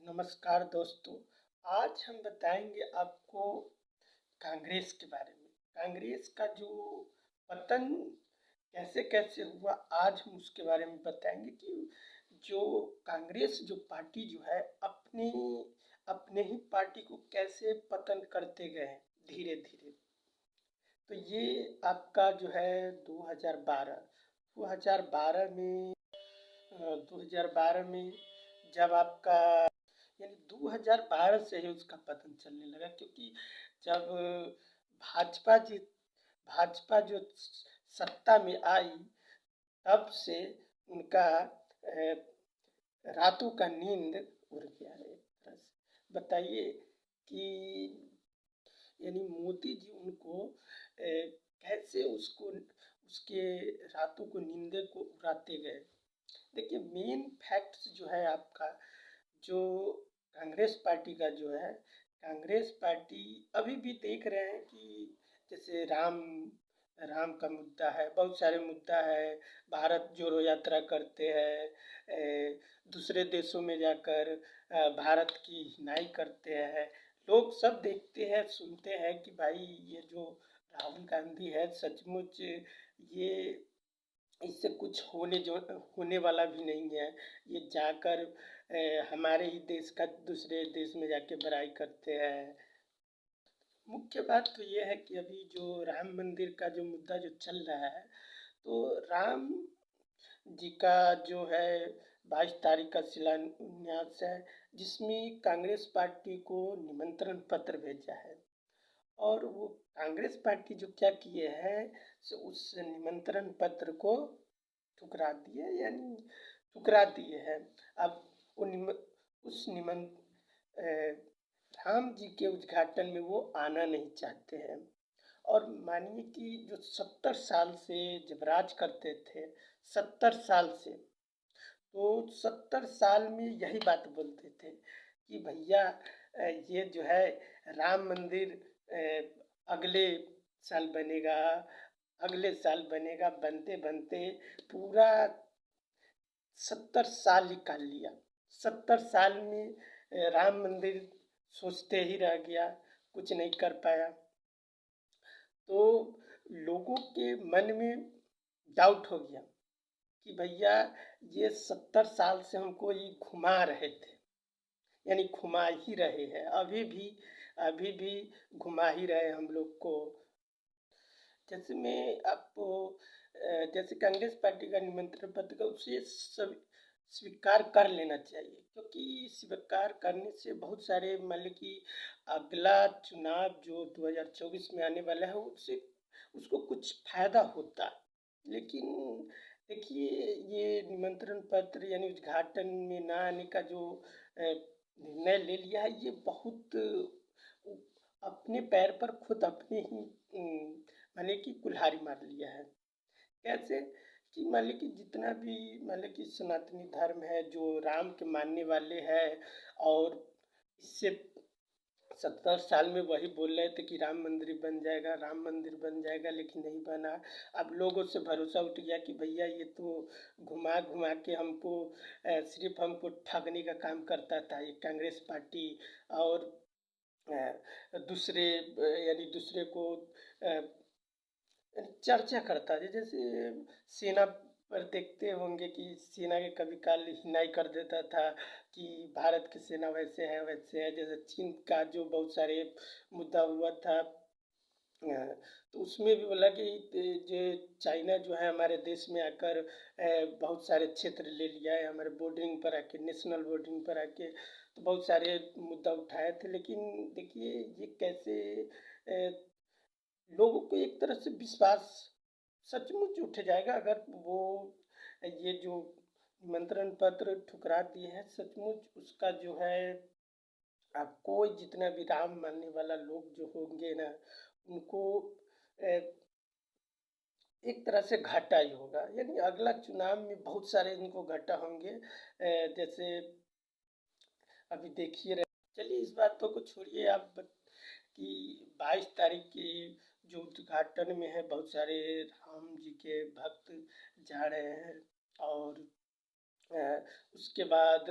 नमस्कार दोस्तों। आज हम बताएंगे आपको कांग्रेस के बारे में। कांग्रेस का जो पतन कैसे कैसे हुआ, आज हम उसके बारे में बताएंगे कि जो कांग्रेस जो पार्टी जो है अपनी अपने ही पार्टी को कैसे पतन करते गए धीरे धीरे। तो ये आपका जो है 2012 में 2012 में जब आपका यानी 2012 से ही उसका पतन चलने लगा, क्योंकि जब भाजपा जी भाजपा जो सत्ता में आई, तब से उनका रातों का नींद उड़ गया है एक तरह से। बताइए कि यानी मोदी जी उनको कैसे उसको उसके रातों को नींदे को उड़ाते गए। देखिए, मेन फैक्ट्स जो है आपका, जो कांग्रेस पार्टी का जो है, कांग्रेस पार्टी अभी भी देख रहे हैं कि जैसे राम राम का मुद्दा है, बहुत सारे मुद्दा है। भारत जोड़ो यात्रा करते हैं, दूसरे देशों में जाकर भारत की हिनाई करते हैं। लोग सब देखते हैं, सुनते हैं कि भाई ये जो राहुल गांधी है, सचमुच ये इससे कुछ होने वाला भी नहीं है। ये जाकर हमारे ही देश का दूसरे देश में जाके बड़ाई करते हैं। मुख्य बात तो ये है कि अभी जो राम मंदिर का जो मुद्दा जो चल रहा है, तो राम जी का जो है 22 तारीख का शिलान्यास है, जिसमें कांग्रेस पार्टी को निमंत्रण पत्र भेजा है। और वो कांग्रेस पार्टी जो क्या किए हैं, सो उस निमंत्रण पत्र को ठुकरा दिए, यानी ठुकरा दिए हैं। अब उस राम जी के उद्घाटन में वो आना नहीं चाहते हैं। और मानिए कि जो 70 साल से जब राज करते थे, 70 साल से, तो 70 साल में यही बात बोलते थे कि भैया ये जो है राम मंदिर अगले साल बनेगा, अगले साल बनेगा। बनते बनते पूरा 70 साल निकाल लिया। 70 साल में राम मंदिर सोचते ही रह गया, कुछ नहीं कर पाया। तो लोगों के मन में डाउट हो गया कि भैया ये 70 साल से हमको ये घुमा रहे थे, यानी घुमा ही रहे हैं, अभी भी घुमा ही रहे हम लोग को। जैसे मैं आपको जैसे कांग्रेस पार्टी का निमंत्रण पत्र का, उसे सब स्वीकार कर लेना चाहिए, क्योंकि स्वीकार करने से बहुत सारे मान लीजिए कि अगला चुनाव जो 2024 में आने वाला है, उससे उसको कुछ फायदा होता। लेकिन देखिए, ये निमंत्रण पत्र यानी उद्घाटन में ना आने का जो निर्णय ले लिया है, ये बहुत अपने पैर पर खुद अपने ही माने कि कुल्हाड़ी मार लिया है। कैसे कि मान लीजिए कि जितना भी मान लीजिए कि सनातनी धर्म है, जो राम के मानने वाले हैं, और इससे 70 साल में वही बोल रहे थे कि राम मंदिर बन जाएगा, राम मंदिर बन जाएगा, लेकिन नहीं बना। अब लोगों से भरोसा उठ गया कि भैया ये तो घुमा घुमा के हमको सिर्फ हमको ठगने का काम करता था ये कांग्रेस पार्टी। और दूसरे यानी दूसरे को चर्चा करता है। जैसे सेना पर देखते होंगे कि सेना के कभी काल हिनाई कर देता था कि भारत की सेना वैसे है वैसे है। जैसे चीन का जो बहुत सारे मुद्दा हुआ था, तो उसमें भी बोला कि जो चाइना जो है हमारे देश में आकर बहुत सारे क्षेत्र ले लिया है, हमारे बॉर्डरिंग पर आके, नेशनल बॉर्डरिंग पर आके, तो बहुत सारे मुद्दा उठाए थे। लेकिन देखिए ये कैसे लोगों को एक तरह से विश्वास सचमुच उठ जाएगा अगर वो ये जो निमंत्रण पत्र ठुकरा दिए हैं, सचमुच उसका जो है अब कोई जितना भी राम मानने वाला लोग जो होंगे ना, उनको एक तरह से घाटा ही होगा। यानी अगला चुनाव में बहुत सारे इनको घाटा होंगे। जैसे अभी देखिए रहे। चलिए इस बातों को छोड़िए आप, कि 22 तारीख की जो उद्घाटन में है, बहुत सारे राम जी के भक्त जा रहे हैं। और उसके बाद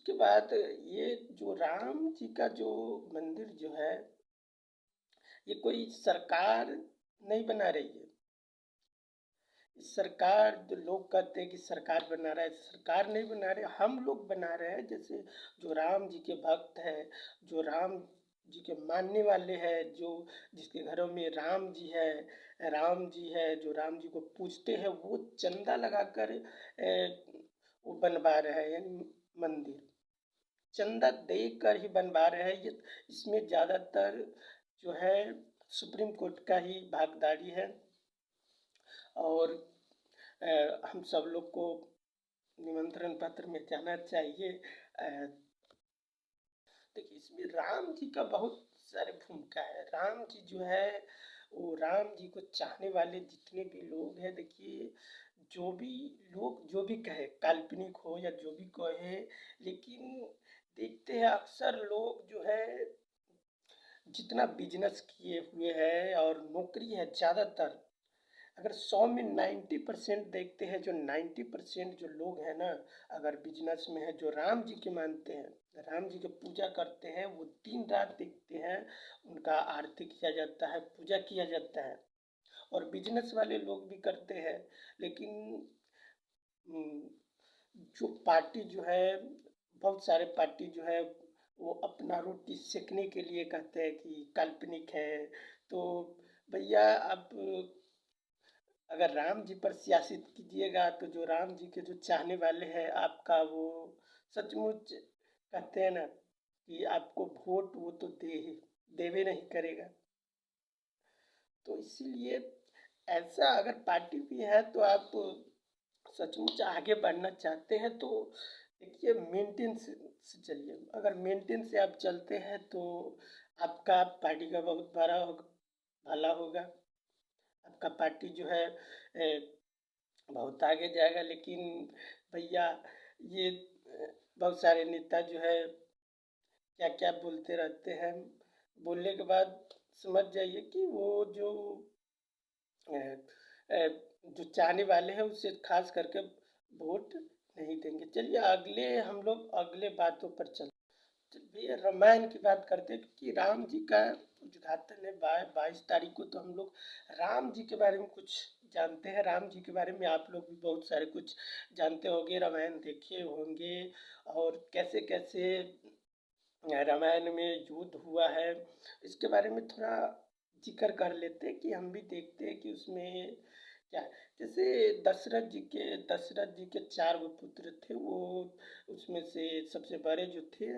उसके बाद ये जो राम जी का जो मंदिर जो है, ये कोई सरकार नहीं बना रही है। सरकार, जो लोग कहते हैं कि सरकार बना रहा है, सरकार नहीं बना रहे, हम लोग बना रहे हैं। जैसे जो राम जी के भक्त हैं, जो राम जी के मानने वाले हैं, जो जिसके घरों में राम जी है, जो राम जी को पूजते हैं, वो चंदा लगाकर वो बनवा रहे हैं, यानी मंदिर चंदा देकर ही बनवा रहे हैं। ये इसमें ज़्यादातर जो है सुप्रीम कोर्ट का ही भागीदारी है। और हम सब लोग को निमंत्रण पत्र में जाना चाहिए। देखिए, इसमें राम जी का बहुत सारी भूमिका है। राम जी जो है, वो राम जी को चाहने वाले जितने भी लोग हैं, देखिए, जो भी लोग जो भी कहे, काल्पनिक हो या जो भी कहे, लेकिन देखते हैं अक्सर लोग जो है जितना बिजनेस किए हुए हैं और नौकरी है ज़्यादातर, अगर 100 में 90% देखते हैं, जो 90% जो लोग हैं ना, अगर बिजनेस में है, जो राम जी के मानते हैं, राम जी की पूजा करते हैं, वो दिन रात देखते हैं, उनका आरती किया जाता है, पूजा किया जाता है। और बिजनेस वाले लोग भी करते हैं। लेकिन जो पार्टी जो है, बहुत सारे पार्टी जो है, वो अपना रोटी सेकने के लिए कहते हैं कि काल्पनिक है। तो भैया, अब अगर राम जी पर सियासत कीजिएगा, तो जो राम जी के जो चाहने वाले हैं, आपका वो सचमुच कहते हैं ना कि आपको वोट वो तो देवे नहीं करेगा। तो इसीलिए ऐसा अगर पार्टी भी है, तो आप सचमुच आगे बढ़ना चाहते हैं, तो देखिए, मेंटेन से चलिए। अगर मेंटेन से आप चलते हैं, तो आपका पार्टी का बहुत बड़ा भला होगा। आपका पार्टी जो है बहुत आगे जाएगा। लेकिन भैया, ये बहुत सारे नेता जो है क्या क्या बोलते रहते हैं, बोलने के बाद समझ जाइए कि वो जो अ, अ, जो चाहने वाले हैं, उससे खास करके वोट नहीं देंगे। चलिए, हम लोग अगले बातों पर चलिए, रामायण की बात करते हैं, क्योंकि राम जी का उद्घाटन है 22 तारीख को। तो हम लोग राम जी के बारे में कुछ जानते हैं। राम जी के बारे में आप लोग भी बहुत सारे कुछ जानते होंगे, रामायण देखे होंगे, और कैसे कैसे रामायण में युद्ध हुआ है, इसके बारे में थोड़ा जिक्र कर लेते हैं कि हम भी देखते हैं कि उसमें क्या है। जैसे दशरथ जी के 4 गो पुत्र थे। वो उसमें से सबसे बड़े जो थे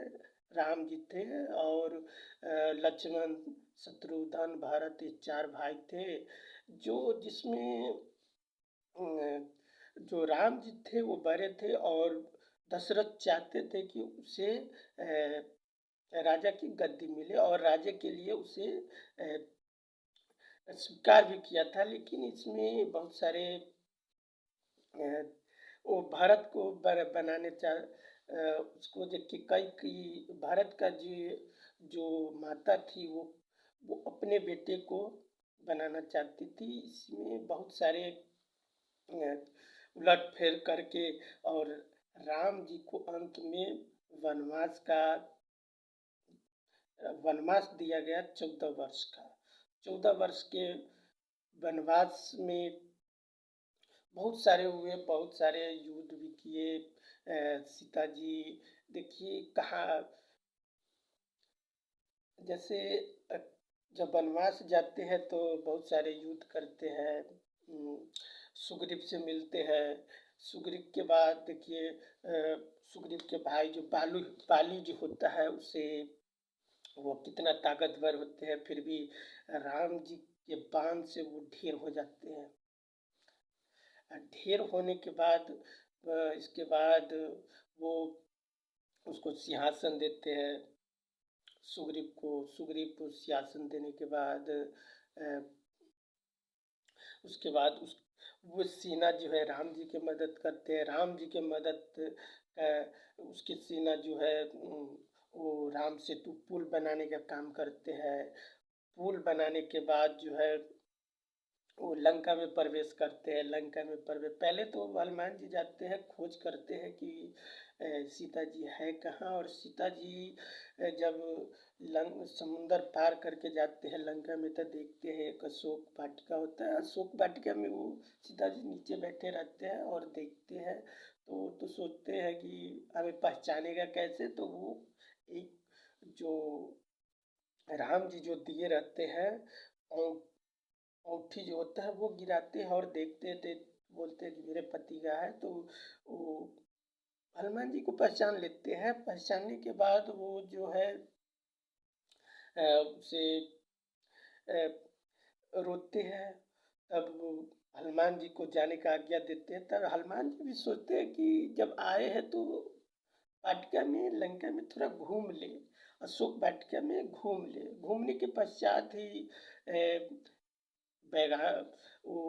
राम जी थे, और लक्ष्मण, शत्रुघ्न, भरत, ये 4 भाई थे। जो जिसमें जो राम जी थे वो बड़े थे, और दशरथ चाहते थे कि उसे राजा की गद्दी मिले, और राज्य के लिए उसे स्वीकार भी किया था। लेकिन इसमें बहुत सारे वो भारत को बनाने उसको देख के कई भारत का जो माता थी, वो अपने बेटे को बनाना चाहती थी। इसमें बहुत सारे उलट फेर करके, और राम जी को अंत में वनवास का वनवास दिया गया 14 वर्ष का। 14 वर्ष के वनवास में बहुत सारे हुए, बहुत सारे युद्ध भी किए। सीता जी, देखिए कहाँ, जैसे जब वनवास जाते हैं तो बहुत सारे युद्ध करते हैं। सुग्रीव से मिलते हैं। सुग्रीव के बाद देखिए, सुग्रीव के भाई जो बाली जो होता है, उसे वो कितना ताकतवर होते हैं, फिर भी राम जी के बाण से वो ढेर हो जाते हैं। ढेर होने के बाद इसके बाद वो उसको सिंहासन देते हैं, सुग्रीव को सिंहासन देने के बाद उसके बाद उस वो सेना जो है राम जी की मदद करते हैं। राम जी की मदद उसकी सेना जो है वो राम सेतु पुल बनाने का काम करते हैं। पुल बनाने के बाद जो है वो लंका में प्रवेश करते हैं। लंका में प्रवेश, पहले तो हनुमान जी जाते हैं, खोज करते हैं कि सीता जी है कहाँ। और सीता जी जब समुंदर पार करके जाते हैं लंका में तो देखते हैं एक अशोक वाटिका होता है। अशोक वाटिका में वो सीता जी नीचे बैठे रहते हैं और देखते हैं तो सोचते हैं कि हमें पहचानेगा कैसे। तो वो एक जो राम जी जो दिए रहते हैं और औँठी जो होता है वो गिराते हैं और देखते थे, बोलते हैं कि मेरे पति का है। तो वो हनुमान जी को पहचान लेते हैं। पहचानने के बाद वो जो है उसे रोते हैं। तब वो हनुमान जी को जाने का आज्ञा देते हैं। तब हनुमान जी भी सोचते हैं कि जब आए हैं तो वाटिका में लंका में थोड़ा घूम ले, अशोक वाटिका में घूम ले। घूमने के पश्चात ही बैगा वो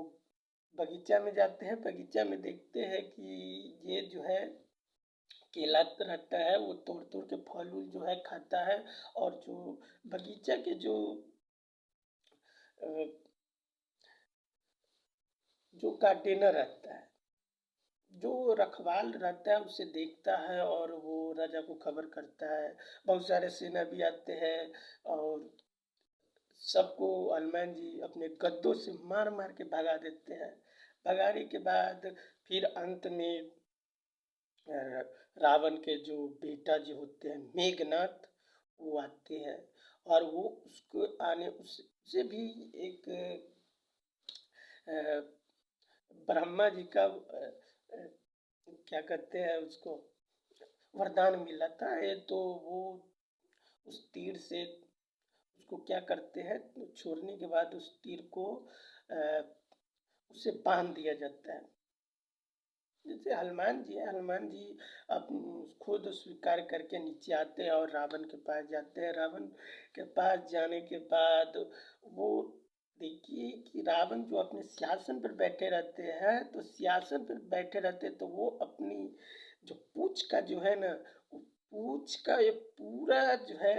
बगीचा में जाते हैं। बगीचा में देखते हैं कि ये जो है केला रहता है वो तोड़ तोड़ के फल उल जो है खाता है। और जो बगीचा के अ, जो गार्डनर रहता है, जो रखवाल रहता है उसे देखता है और वो राजा को खबर करता है। बहुत सारे सेना भी आते हैं और सबको हनुमान जी अपने गद्दों से मार मार के भगा देते हैं। भगाने के बाद फिर अंत में रावण के जो बेटा जो होते हैं मेघनाथ वो आते हैं। और वो उसको आने उससे भी एक अ, ब्रह्मा जी का क्या कहते हैं उसको वरदान मिला था। ये तो वो उस तीर से उसको क्या करते हैं छोड़ने के बाद उस तीर को अ, उसे बांध दिया जाता है। जैसे हनुमान जी है, हनुमान जी खुद स्वीकार करके नीचे आते हैं और रावण के पास जाते हैं। रावण के पास जाने के बाद वो देखिए कि रावण जो अपने सिंहासन पर बैठे रहते हैं तो सिंहासन पर बैठे रहते तो वो अपनी जो पूंछ का जो है ना वो पूंछ का ये पूरा जो है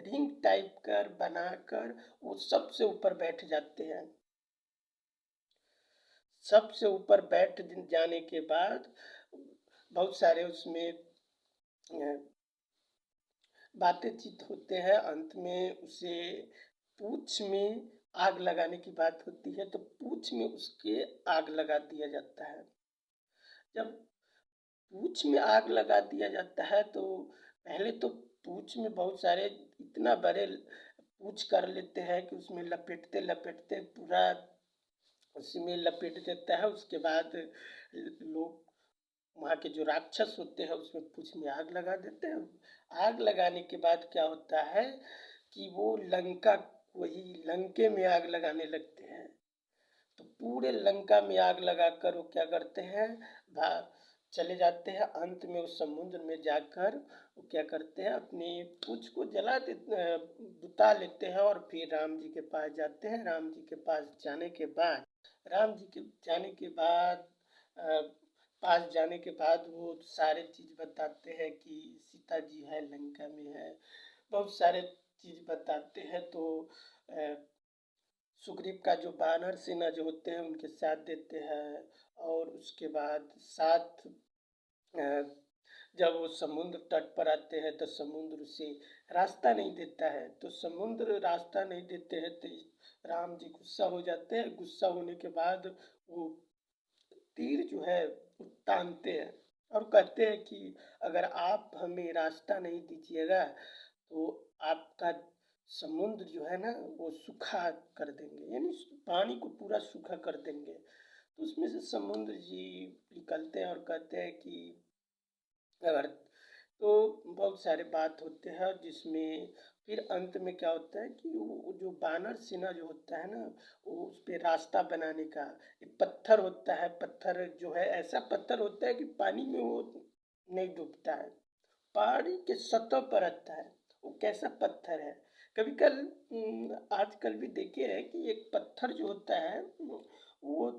रिंग टाइप कर बनाकर वो सबसे ऊपर बैठ जाते हैं। सबसे ऊपर बैठ जाने के बाद बहुत सारे उसमें बातें चित होते हैं। अंत में उसे पूंछ में आग लगाने की बात होती है तो पूंछ में उसके आग लगा दिया जाता है। जब पूंछ में आग लगा दिया जाता है तो पहले तो पूंछ में बहुत सारे इतना बड़े पूंछ कर लेते हैं कि उसमें लपेटते लपेटते पूरा उसमें लपेट देता है। उसके बाद लोग वहाँ के जो राक्षस होते हैं उसमें पूंछ में आग लगा देते हैं। आग लगाने के बाद क्या होता है कि वो लंका वही लंके में आग लगाने लगते हैं। तो पूरे लंका में आग लगाकर वो क्या करते हैं चले जाते हैं। अंत में उस समुद्र में जाकर वो क्या करते हैं अपनी पूंछ को बुता लेते हैं और फिर राम जी के पास जाते हैं। राम जी के पास जाने के बाद राम जी के जाने के बाद अ, पास जाने के बाद वो सारे चीज़ बताते हैं कि सीता जी है लंका में है। बहुत सारे चीज़ बताते हैं। तो अ, सुग्रीव का जो वानर सेना जो होते हैं उनके साथ देते हैं। और उसके बाद साथ जब वो समुद्र तट पर आते हैं तो समुद्र से रास्ता नहीं देता है। तो समुद्र रास्ता नहीं देते हैं तो राम जी गुस्सा हो जाते हैं। गुस्सा होने के बाद वो तीर जो है वो तानते हैं और कहते हैं कि अगर आप हमें रास्ता नहीं दीजिएगा तो आपका समुद्र जो है ना वो सूखा कर देंगे, यानी पानी को पूरा सूखा कर देंगे। तो उसमें से समुद्र जी निकलते हैं और कहते हैं कि अगर तो बहुत सारे बात होते हैं जिसमें फिर अंत में क्या होता है कि वो जो बानर सेना जो होता है ना वो उस पे रास्ता बनाने का एक पत्थर होता है। पत्थर जो है ऐसा पत्थर होता है कि पानी में वो नहीं डूबता है, पहाड़ी के सतह पर रहता है। वो कैसा पत्थर है कभी कल आजकल भी देखे हैं कि एक पत्थर जो होता है वो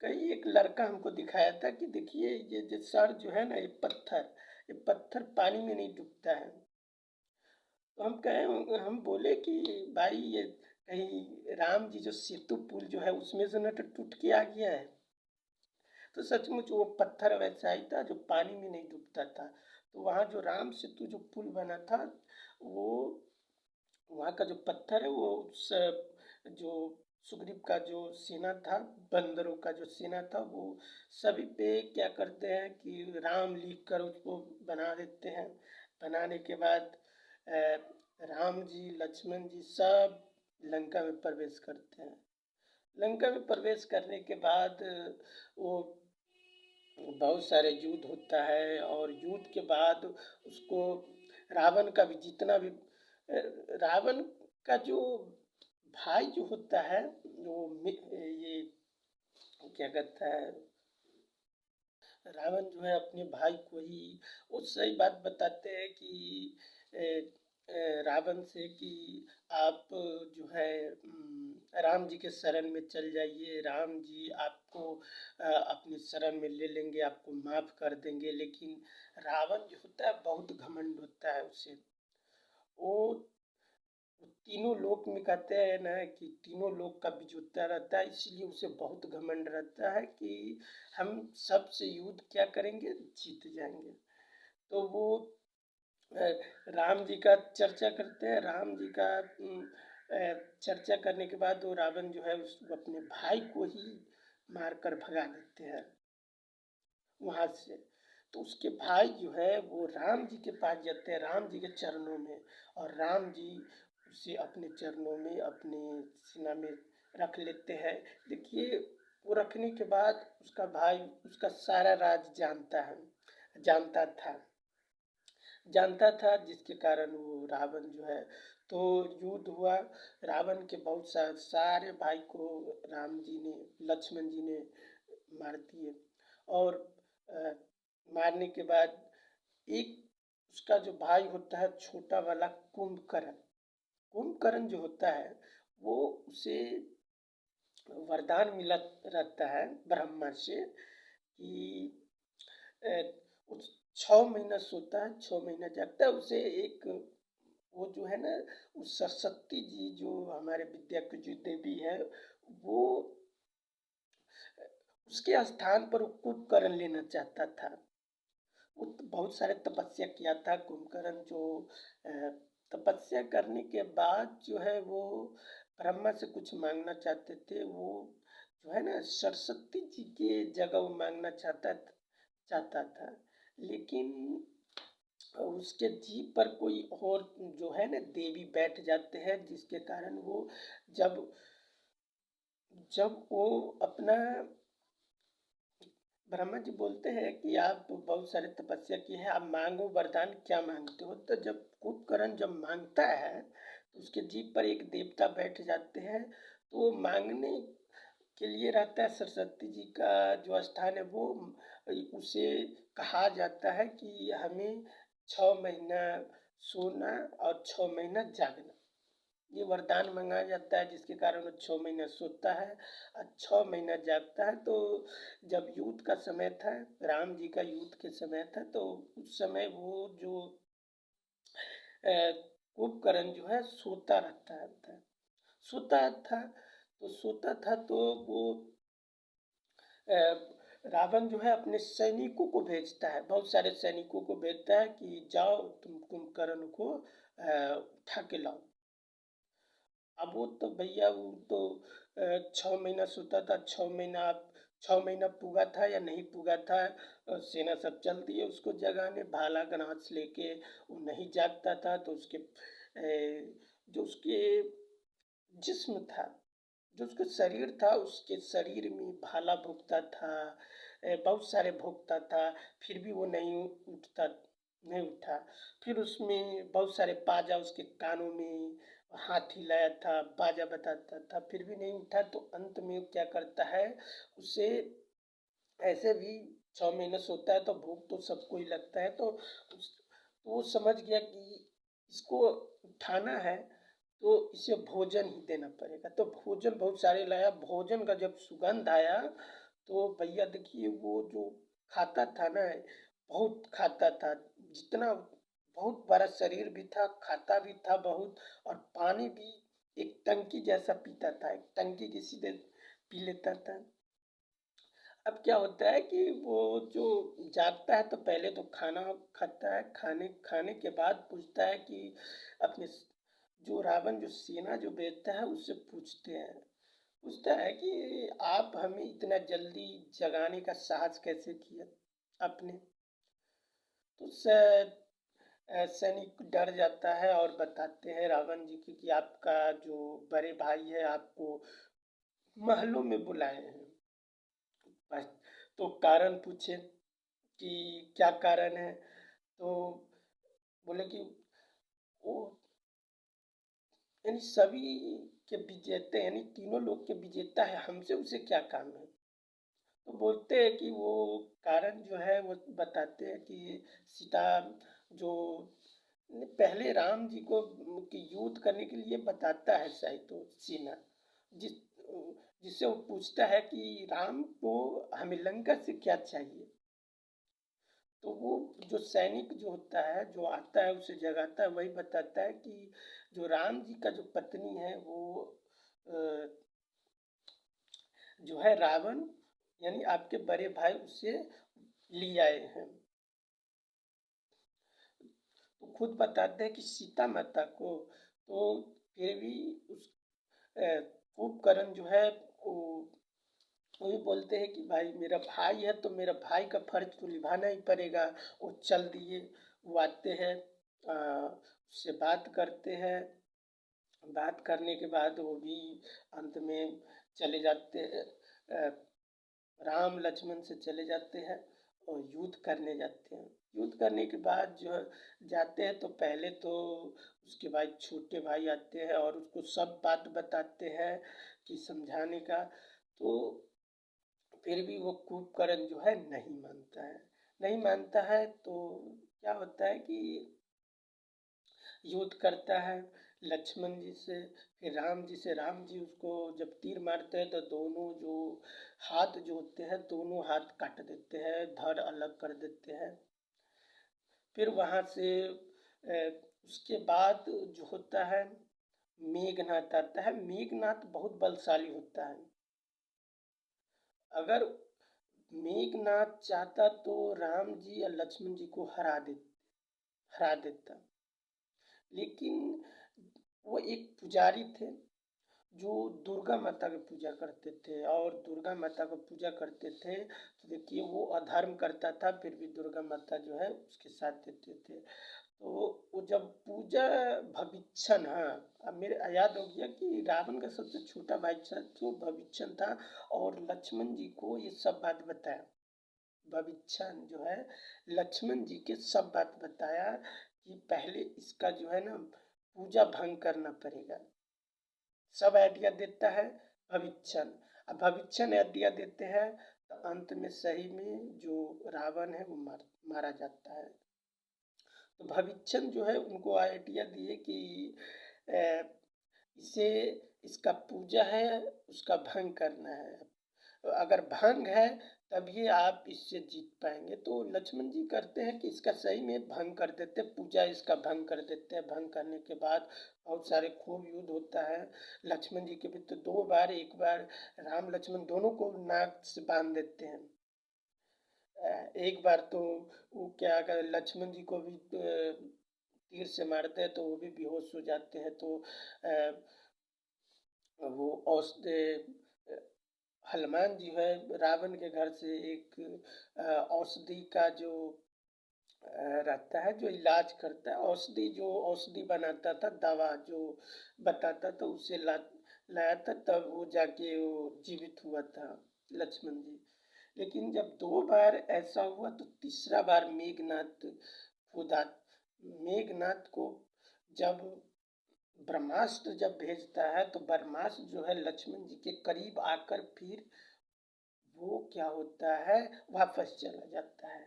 कई एक लड़का हमको दिखाया था कि देखिए ये जो सर जो है ना ये पत्थर पानी में नहीं डूबता है। तो हम बोले कि भाई ये कहीं राम जी जो सेतु पुल जो है उसमें से न तो टूट के आ गया है। तो सचमुच वो पत्थर वैसा ही था जो पानी में नहीं डूबता था। तो वहाँ जो राम सेतु जो पुल बना था, वो वहाँ का जो पत्थर है वो उस जो सुग्रीव का जो सेना था, बंदरों का जो सेना था, वो सभी पे क्या करते हैं कि राम लिख कर उसको बना देते हैं। बनाने के बाद राम जी लक्ष्मण जी सब लंका में प्रवेश करते हैं। लंका में प्रवेश करने के बाद वो बहुत सारे युद्ध होता है, और युद्ध के बाद उसको रावण का भी जितना भी रावण का जो भाई जो होता है, वो ये क्या कहता है, रावण जो है अपने भाई को ही वो सही बात बताते हैं कि रावण से कि आप जो है राम जी के शरण में चल जाइए, राम जी आपको अपनी शरण में ले लेंगे, आपको माफ कर देंगे। लेकिन रावण जो होता है बहुत घमंड होता है उसे, वो तीनों लोक में कहते हैं ना कि तीनों लोक का विजेता रहता है, इसलिए उसे बहुत घमंड रहता है कि हम सबसे युद्ध क्या करेंगे, जीत जाएंगे। तो वो राम जी का चर्चा करते हैं। राम जी का चर्चा करने के बाद वो रावण जो है उस अपने भाई को ही मारकर भगा देते हैं वहाँ से। तो उसके भाई जो है वो राम जी के पास जाते हैं, राम जी के चरणों में, और राम जी उसे अपने चरणों में अपने सीना में रख लेते हैं। देखिए, वो रखने के बाद उसका भाई उसका सारा राज जानता था, जिसके कारण वो रावण जो है, तो युद्ध हुआ। रावण के बहुत सारे भाई को राम जी ने लक्ष्मण जी ने मार दिए। और अ, मारने के बाद एक उसका जो भाई होता है छोटा वाला कुंभकर्ण, कुंभकर्ण जो होता है वो उसे वरदान मिला रहता है ब्रह्मा से कि अ, उस 6 महीना सोता है, 6 महीना जागता है। उसे एक वो जो है ना, उस सरस्वती जी जो हमारे विद्या की जो देवी है, वो उसके स्थान पर वो कुंभकर्ण लेना चाहता था। वो तो बहुत सारे तपस्या किया था कुंभकर्ण, जो अ, तपस्या करने के बाद जो है वो ब्रह्मा से कुछ मांगना चाहते थे। वो जो है ना सरस्वती जी के जगह वो मांगना चाहता था। लेकिन उसके जीभ पर कोई और जो है ना देवी बैठ जाते हैं, जिसके कारण वो जब जब वो अपना ब्रह्मा जी बोलते हैं कि आप बहुत सारे तपस्या की है, आप मांगो वरदान, क्या मांगते हो। तो जब कुंभकर्ण जब मांगता है तो उसके जीभ पर एक देवता बैठ जाते हैं। तो वो मांगने के लिए रहता है, सरस्वती जी का जो स्थान है वो उसे कहा जाता है कि हमें 6 महीना सोना और 6 महीना जागना, ये वरदान मंगाया जाता है, जिसके कारण वो 6 महीना सोता है और 6 महीना जागता है। तो जब युद्ध का समय था, राम जी का युद्ध के समय था, तो उस समय वो जो कुंभकर्ण जो है सोता था। तो सोता था तो वो रावण जो है अपने सैनिकों को भेजता है, बहुत सारे सैनिकों को भेजता है कि जाओ तुम कुंभकर्ण को उठा के लाओ। अब वो तो भैया वो तो 6 महीना सोता था, 6 महीना पूरा था या नहीं पूरा था, सेना सब चलती है उसको जगाने, भाला गणास लेके वो नहीं जागता था। तो उसके जो उसके जिस्म था, जो उसका शरीर था, उसके शरीर में भाला भोंकता था, बहुत सारे भोंकता था, फिर भी वो नहीं उठा। फिर उसमें बहुत सारे बाजा उसके कानों में हाथ हिलाया था, बाजा बताता था, फिर भी नहीं उठा। तो अंत में वो क्या करता है, उसे ऐसे भी 6 महीने सोता है तो भूख तो सबको ही लगता है। तो वो समझ गया कि इसको उठाना है तो इसे भोजन ही देना पड़ेगा। तो भोजन बहुत सारे लाया। भोजन का जब सुगंध आया तो भैया देखिए वो जो खाता था ना, बहुत खाता था, जितना बहुत बड़ा शरीर भी था, खाता भी था बहुत, और पानी भी एक टंकी जैसा पीता था, एक टंकी की सीधे पी लेता था। अब क्या होता है कि वो जो जागता है तो पहले तो खाना खाता है, खाने खाने के बाद पूछता है कि अपने जो रावण जो सेना जो भेजता है उससे पूछता है कि आप हमें इतना जल्दी जगाने का साहस कैसे किया आपने। तो सैनिक डर जाता है और बताते हैं रावण जी की कि आपका जो बड़े भाई है आपको महलों में बुलाए हैं। बस, तो कारण पूछे कि क्या कारण है। तो बोले कि वो यानी सभी के विजेता यानी तीनों लोग के विजेता है, हमसे उसे क्या काम है। तो बोलते हैं कि वो कारण जो है वो बताते हैं कि सीता जो पहले राम जी को कि युद्ध करने के लिए बताता है शायद तो सीना जिस जिससे वो पूछता है कि राम को हमें लंका से क्या चाहिए। तो वो जो सैनिक जो होता है जो आता है उसे जगाता है, वही बताता है कि जो राम जी का जो पत्नी है वो अ, जो है रावण यानी आपके बड़े भाई उसे ले आए हैं। तो खुद बताते हैं कि सीता माता को तो फिर भी उस कुंभकर्ण जो है वो वो भी बोलते हैं कि भाई मेरा भाई है तो मेरा भाई का फर्ज तो निभाना ही पड़ेगा। वो चल दिए, वो आते हैं, उससे बात करते हैं। बात करने के बाद वो भी अंत में चले जाते हैं, अ, राम लक्ष्मण से चले जाते हैं और युद्ध करने जाते हैं। युद्ध करने के बाद जो है जाते हैं तो पहले तो उसके बाद छोटे भाई आते हैं और उसको सब बात बताते हैं कि समझाने का। तो फिर भी वो कुंभकर्ण जो है नहीं मानता है। नहीं मानता है तो क्या होता है कि युद्ध करता है लक्ष्मण जी से, फिर राम जी से। राम जी उसको जब तीर मारते हैं तो दोनों जो हाथ जो होते हैं दोनों हाथ काट देते हैं, धड़ अलग कर देते हैं। फिर वहाँ से उसके बाद जो होता है मेघनाथ आता है। मेघनाथ बहुत बलशाली होता है। अगर मेघनाथ चाहता तो राम जी या लक्ष्मण जी को हरा देता, लेकिन वो एक पुजारी थे जो दुर्गा माता की पूजा करते थे और दुर्गा माता को पूजा करते थे। तो देखिए वो अधर्म करता था फिर भी दुर्गा माता जो है उसके साथ देते थे। तो वो जब पूजा भविष्यन, हाँ अब मेरे याद हो गया कि रावण का सबसे छोटा भाई था जो भविष्यन था और लक्ष्मण जी को ये सब बात बताया। भविष्यन जो है लक्ष्मण जी के सब बात बताया कि पहले इसका जो है ना पूजा भंग करना पड़ेगा। सब आइडिया देता है भविष्यन। अब भविष्यन आइडिया देते हैं तो अंत में सही में जो रावण है वो मारा जाता है। तो भविष्यन जो है उनको आइडिया दिए कि अ, इसे इसका पूजा है उसका भंग करना है। तो अगर भंग है तभी आप इससे जीत पाएंगे। तो लक्ष्मण जी करते हैं कि इसका सही में भंग कर देते हैं, पूजा इसका भंग कर देते हैं। भंग करने के बाद बहुत सारे खूब युद्ध होता है। लक्ष्मण जी के भी तो दो बार, एक बार राम लक्ष्मण दोनों को नाक से बांध देते हैं। एक बार तो वो क्या कर लक्ष्मण जी को भी तीर से मारते हैं तो वो भी बेहोश हो जाते हैं। तो वो औषधि हनुमान जी है रावण के घर से एक औषधि का जो रहता है जो इलाज करता है, औषधि जो औषधि बनाता था, दवा जो बताता था उसे लाया था, तब वो जाके वो जीवित हुआ था लक्ष्मण जी। लेकिन जब दो बार ऐसा हुआ तो तीसरा बार मेघनाथ को जब ब्रह्मास्त्र जब भेजता है तो ब्रह्मास्त्र जो है लक्ष्मण जी के करीब आकर फिर वो क्या होता है वापस चला जाता है।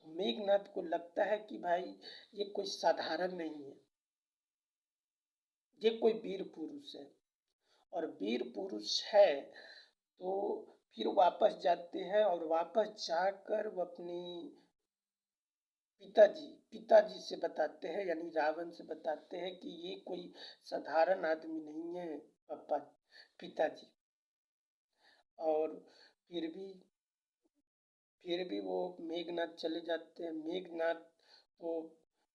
तो मेघनाथ को लगता है कि भाई ये कोई साधारण नहीं है, ये कोई वीर पुरुष है। और वीर पुरुष है तो फिर वापस जाते हैं और वापस जाकर वो अपनी पिताजी से बताते हैं यानी रावण से बताते हैं कि ये कोई साधारण आदमी नहीं है पापा, पिताजी। और फिर भी वो मेघनाथ चले जाते हैं। मेघनाथ तो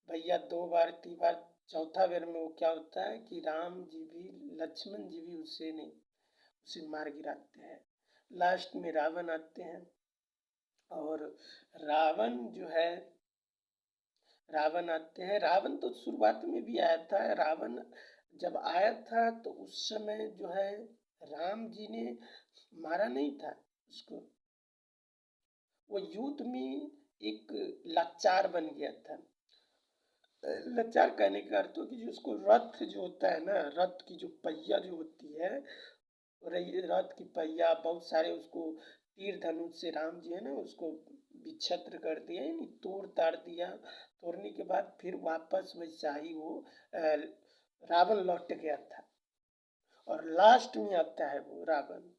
भैया 2 बार 3 बार, चौथा बार में वो क्या होता है कि राम जी भी लक्ष्मण जी भी उसे मार गिराते हैं। लास्ट में रावण आते हैं और रावण जो है रावण आते हैं। रावण तो शुरुआत में भी आया था। रावण जब आया था तो उस समय जो है राम जी ने मारा नहीं था उसको। वो युद्ध में एक लाचार बन गया था। लाचार कहने का अर्थ हो कि जो उसको रथ जो होता है ना, रथ की जो पहिया जो होती है, रथ की पहिया बहुत सारे उसको तीर धनुष से राम जी है ना उसको विक्षत्र कर दिया, यानी तोड़ ताड़ दिया। तोड़ने के बाद फिर वापस वैसा ही वो रावण लौट गया था। और लास्ट में आता है वो रावण,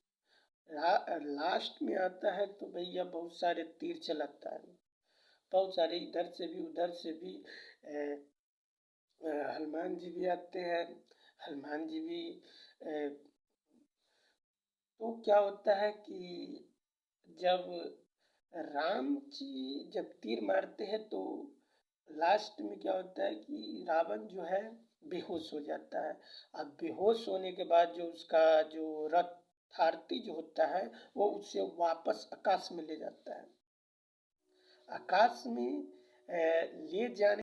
लास्ट में आता है तो भैया बहुत सारे तीर चलाता है। बहुत सारे इधर से भी उधर से भी हनुमान जी भी आते हैं। हनुमान जी भी तो क्या होता है कि जब राम जी जब तीर मारते हैं तो लास्ट में क्या होता है कि रावण जो है बेहोश हो जाता है। अब बेहोश होने के बाद जो उसका जो रथ सारथी जो होता है वो उसे वापस आकाश में ले जाता है। आकाश में ले जाने